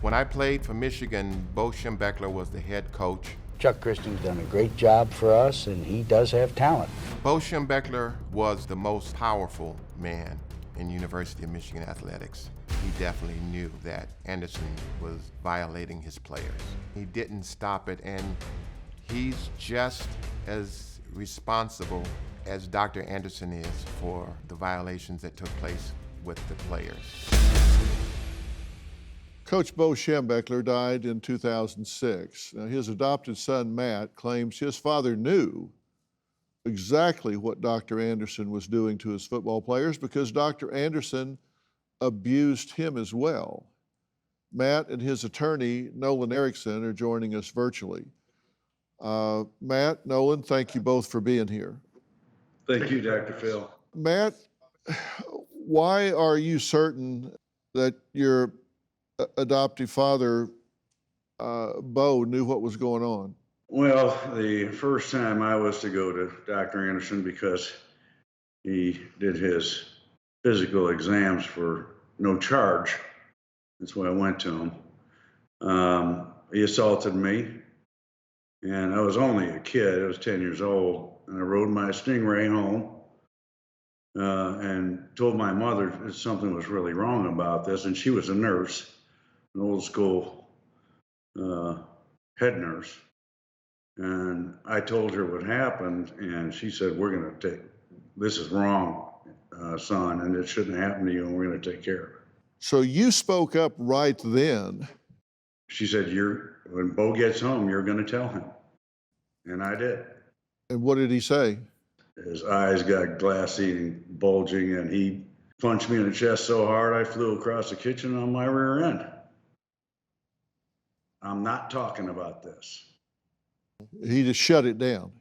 When I played for Michigan, Bo Schembechler was the head coach. Chuck Christian's done a great job for us, and he does have talent. Bo Schembechler was the most powerful man in University of Michigan athletics. He definitely knew that Anderson was violating his players. He didn't stop it, and he's just as responsible as Dr. Anderson is for the violations that took place with the players. Coach Bo Schembechler died in 2006. Now, his adopted son, Matt, claims his father knew exactly what Dr. Anderson was doing to his football players because Dr. Anderson abused him as well. Matt and his attorney, Nolan Erickson, are joining us virtually. Matt, Nolan, thank you both for being here. Thank you, Dr. Phil. Matt, why are you certain that your adoptive father, Bo, knew what was going on? Well, the first time I was to go to Dr. Anderson because he did his physical exams for no charge. That's why I went to him. He assaulted me, and I was only a kid. I was 10 years old, and I rode my Stingray home and told my mother that something was really wrong about this, and she was a nurse, an old school head nurse. And I told her what happened, and she said, this is wrong, son, and it shouldn't happen to you, and we're going to take care of it. So you spoke up right then. She said, when Bo gets home, you're going to tell him. And I did. And what did he say? His eyes got glassy and bulging, and he punched me in the chest so hard I flew across the kitchen on my rear end. I'm not talking about this. He just shut it down.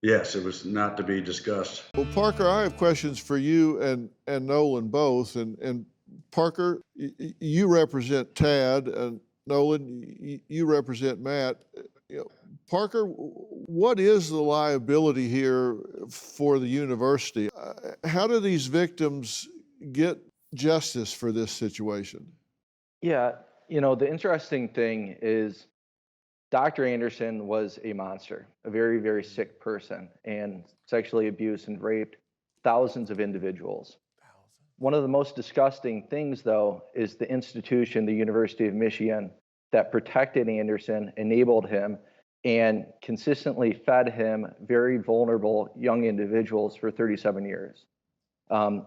Yes, it was not to be discussed. Well, Parker, I have questions for you and Nolan both. And Parker, you represent Tad, and Nolan, you represent Matt. Parker, what is the liability here for the university? How do these victims get justice for this situation? Yeah, the interesting thing is Dr. Anderson was a monster, a very, very sick person, and sexually abused and raped thousands of individuals. One of the most disgusting things, though, is the institution, the University of Michigan, that protected Anderson, enabled him, and consistently fed him very vulnerable young individuals for 37 years.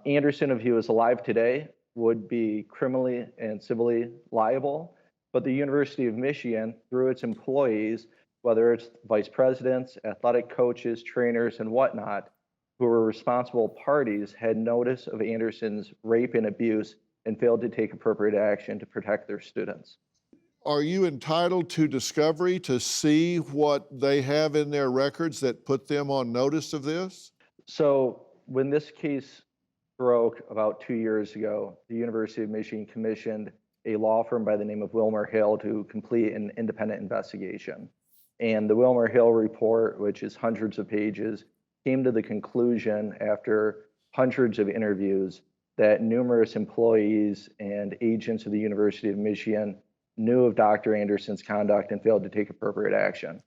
Anderson, if he was alive today, would be criminally and civilly liable. But the University of Michigan, through its employees, whether it's vice presidents, athletic coaches, trainers, and whatnot, who were responsible parties, had notice of Anderson's rape and abuse and failed to take appropriate action to protect their students. Are you entitled to discovery to see what they have in their records that put them on notice of this? So when this case broke about 2 years ago, the University of Michigan commissioned a law firm by the name of Wilmer-Hill to complete an independent investigation. And the Wilmer-Hill report, which is hundreds of pages, came to the conclusion after hundreds of interviews that numerous employees and agents of the University of Michigan knew of Dr. Anderson's conduct and failed to take appropriate action.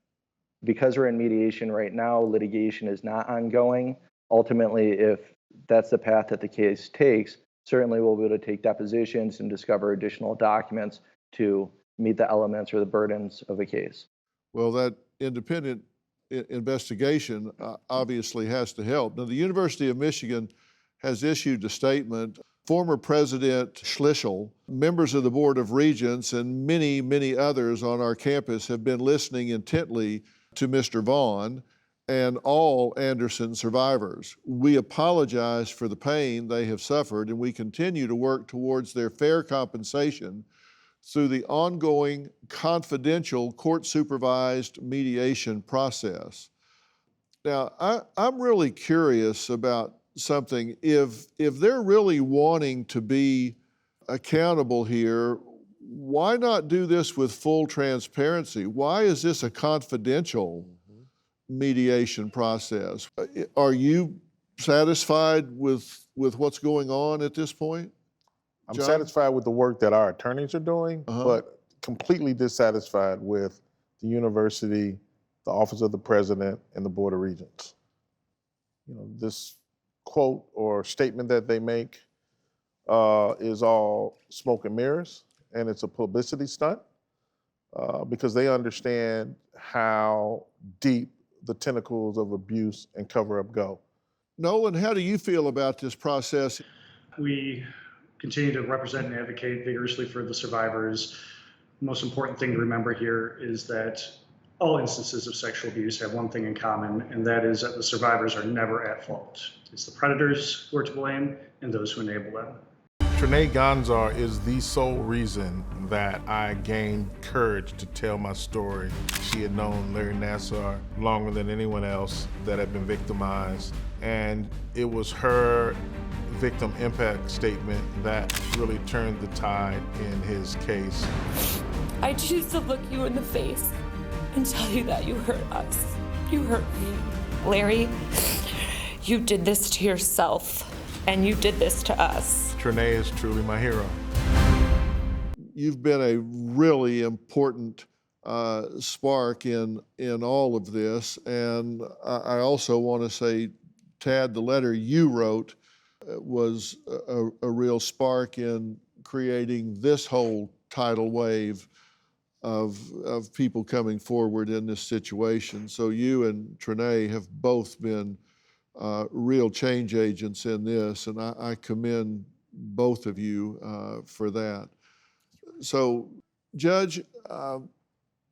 Because we're in mediation right now, litigation is not ongoing. Ultimately, if that's the path that the case takes, certainly we'll be able to take depositions and discover additional documents to meet the elements or the burdens of a case. Well, that independent investigation obviously has to help. Now, the University of Michigan has issued a statement. Former President Schlichel, members of the Board of Regents, and many, many others on our campus have been listening intently to Mr. Vaughn and all Anderson survivors. We apologize for the pain they have suffered, and we continue to work towards their fair compensation through the ongoing confidential court-supervised mediation process. Now, I'm really curious about something. If they're really wanting to be accountable here, why not do this with full transparency? Why is this a confidential mediation process? Are you satisfied with what's going on at this point? I'm John? satisfied with the work that our attorneys are doing, but completely dissatisfied with the university, the Office of the President, and the Board of Regents. You know, this quote or statement that they make is all smoke and mirrors, and it's a publicity stunt because they understand how deep the tentacles of abuse and cover-up go. Nolan, how do you feel about this process? We continue to represent and advocate vigorously for the survivors. The most important thing to remember here is that all instances of sexual abuse have one thing in common, and that is that the survivors are never at fault. It's the predators who are to blame and those who enable them. Trinae Gonzar is the sole reason that I gained courage to tell my story. She had known Larry Nassar longer than anyone else that had been victimized, and it was her victim impact statement that really turned the tide in his case. I choose to look you in the face and tell you that you hurt us. You hurt me. Larry, you did this to yourself, and you did this to us. Trinae is truly my hero. You've been a really important spark in all of this, and I also want to say, Tad, the letter you wrote was a real spark in creating this whole tidal wave of people coming forward in this situation. So you and Trinae have both been real change agents in this, and I commend both of you for that. So, Judge,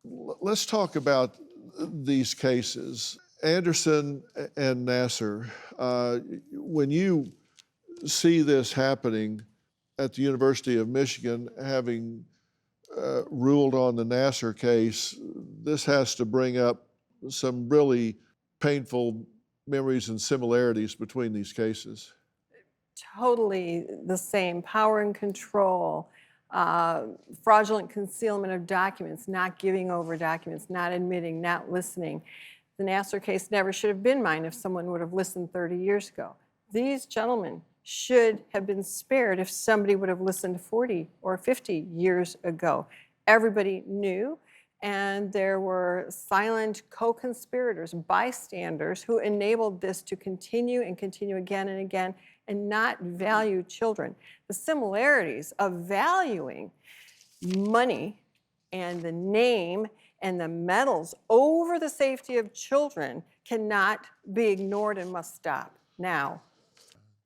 let's talk about these cases. Anderson and Nassar, when you see this happening at the University of Michigan, having ruled on the Nassar case, this has to bring up some really painful memories and similarities between these cases. Totally the same. Power and control, fraudulent concealment of documents, not giving over documents, not admitting, not listening. The Nassar case never should have been mine if someone would have listened 30 years ago. These gentlemen should have been spared if somebody would have listened 40 or 50 years ago. Everybody knew, and there were silent co-conspirators, bystanders, who enabled this to continue and continue again and again and not value children. The similarities of valuing money and the name and the medals over the safety of children cannot be ignored and must stop now.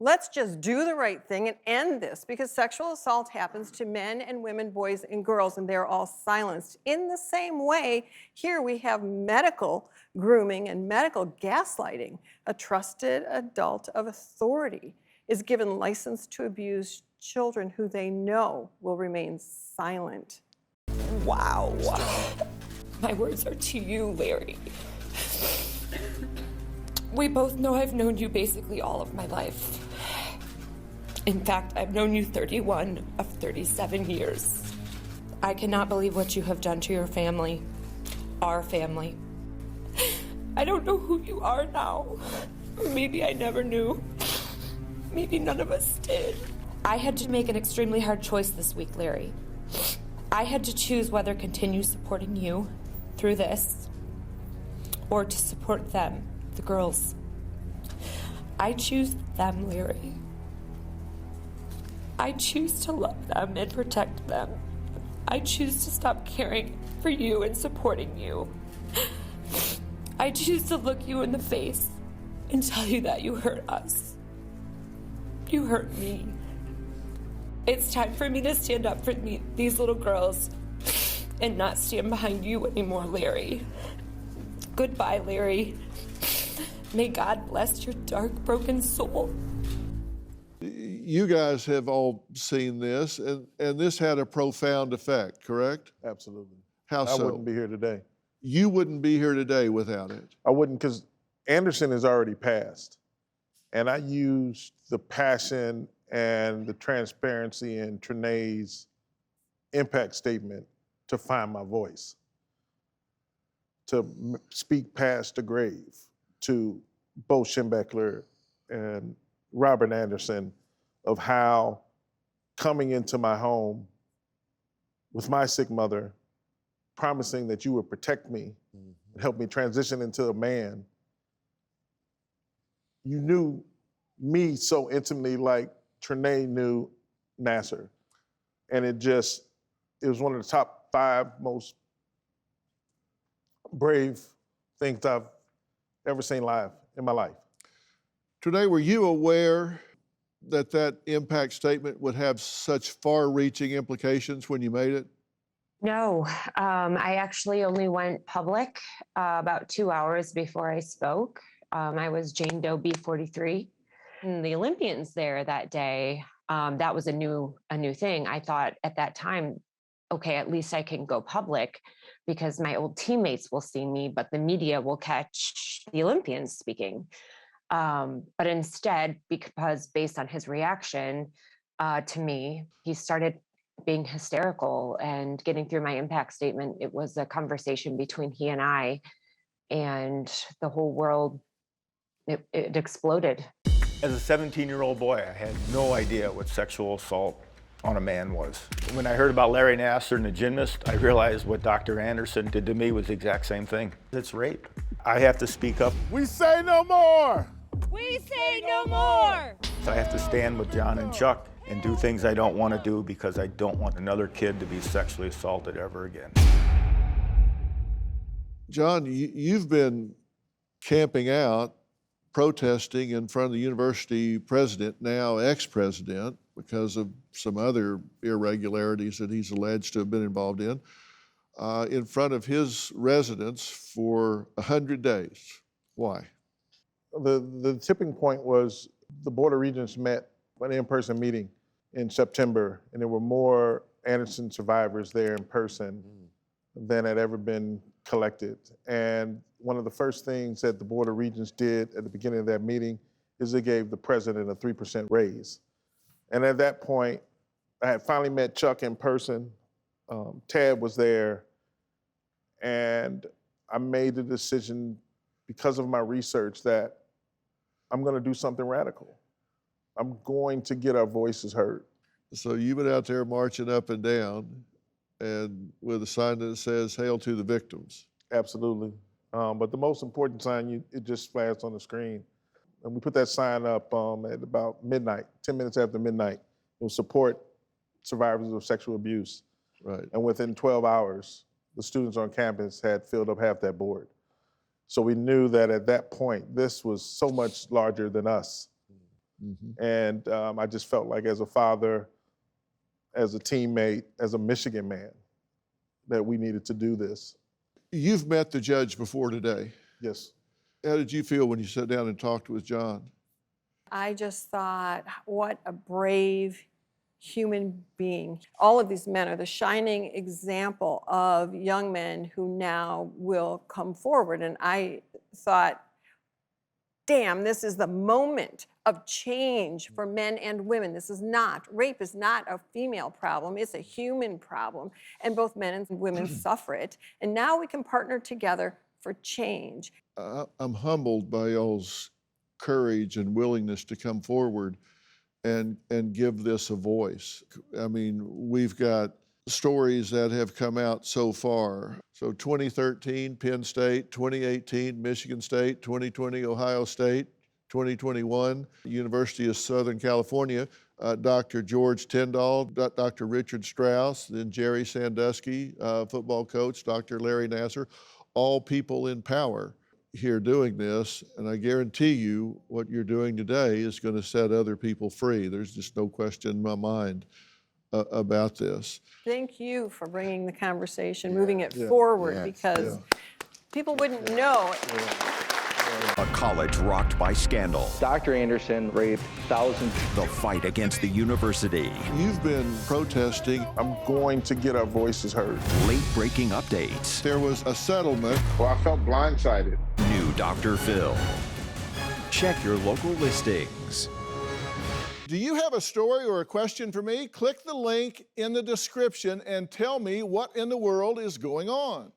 Let's just do the right thing and end this, because sexual assault happens to men and women, boys and girls, and they're all silenced. In the same way, here we have medical grooming and medical gaslighting. A trusted adult of authority is given license to abuse children who they know will remain silent. Wow. My words are to you, Larry. We both know I've known you basically all of my life. In fact, I've known you 31 of 37 years. I cannot believe what you have done to your family, our family. I don't know who you are now. Or maybe I never knew. Maybe none of us did. I had to make an extremely hard choice this week, Larry. I had to choose whether to continue supporting you through this or to support them, the girls. I choose them, Larry. I choose to love them and protect them. I choose to stop caring for you and supporting you. I choose to look you in the face and tell you that you hurt us. You hurt me. It's time for me to stand up for these little girls and not stand behind you anymore, Larry. Goodbye, Larry. May God bless your dark, broken soul. You guys have all seen this, and this had a profound effect, correct? Absolutely. How so? I wouldn't be here today. You wouldn't be here today without it. I wouldn't, because Anderson has already passed. And I used the passion and the transparency in Trinae's impact statement to find my voice, to speak past the grave to Bo Schembechler and Robert Anderson of how coming into my home with my sick mother, promising that you would protect me and help me transition into a man. You knew me so intimately like Trinae knew Nasser. And it was one of the top 5 most brave things I've ever seen live in my life. Trinae, were you aware that that impact statement would have such far-reaching implications when you made it? No, I actually only went public about 2 hours before I spoke. I was Jane Doe B43. And the Olympians there that day, that was a new thing. I thought at that time, okay, at least I can go public because my old teammates will see me, but the media will catch the Olympians speaking. But instead, because based on his reaction to me, he started being hysterical and getting through my impact statement. It was a conversation between he and I, and the whole world, it exploded. As a 17-year-old boy, I had no idea what sexual assault on a man was. When I heard about Larry Nassar and the gymnast, I realized what Dr. Anderson did to me was the exact same thing. It's rape. I have to speak up. We say no more! We say no more! I have to stand with John and Chuck and do things I don't want to do because I don't want another kid to be sexually assaulted ever again. Jon, you've been camping out, protesting in front of the university president, now ex-president, because of some other irregularities that he's alleged to have been involved in front of his residence for 100 days. Why? The tipping point was the Board of Regents met an in-person meeting in September, and there were more Anderson survivors there in person than had ever been collected. And one of the first things that the Board of Regents did at the beginning of that meeting is they gave the president a 3% raise. And at that point, I had finally met Chuck in person. Ted was there, and I made the decision because of my research that I'm gonna do something radical. I'm going to get our voices heard. So you've been out there marching up and down and with a sign that says, "Hail to the victims." Absolutely. But the most important sign, it just flashed on the screen. And we put that sign up at about midnight, 10 minutes after midnight. It was support survivors of sexual abuse. Right. And within 12 hours, the students on campus had filled up half that board. So we knew that at that point, this was so much larger than us. Mm-hmm. And I just felt like as a father, as a teammate, as a Michigan man, that we needed to do this. You've met the judge before today. Yes. How did you feel when you sat down and talked with Jon? I just thought, what a brave human being. All of these men are the shining example of young men who now will come forward. And I thought, damn, this is the moment of change for men and women. Rape is not a female problem, it's a human problem. And both men and women suffer it. And now we can partner together for change. I'm humbled by y'all's courage and willingness to come forward and give this a voice. I mean, we've got stories that have come out so far. So 2013, Penn State, 2018, Michigan State, 2020, Ohio State, 2021, University of Southern California, Dr. George Tyndall, Dr. Richard Strauss, then Jerry Sandusky, football coach, Dr. Larry Nassar, all people in power here doing this. And I guarantee you what you're doing today is going to set other people free. There's just no question in my mind about this. Thank you for bringing the conversation, moving it forward, because people wouldn't know. A college rocked by scandal. Dr. Anderson raped thousands. The fight against the university. You've been protesting. I'm going to get our voices heard. Late-breaking updates. There was a settlement. Well, I felt blindsided. New Dr. Phil. Check your local listings. Do you have a story or a question for me? Click the link in the description and tell me what in the world is going on.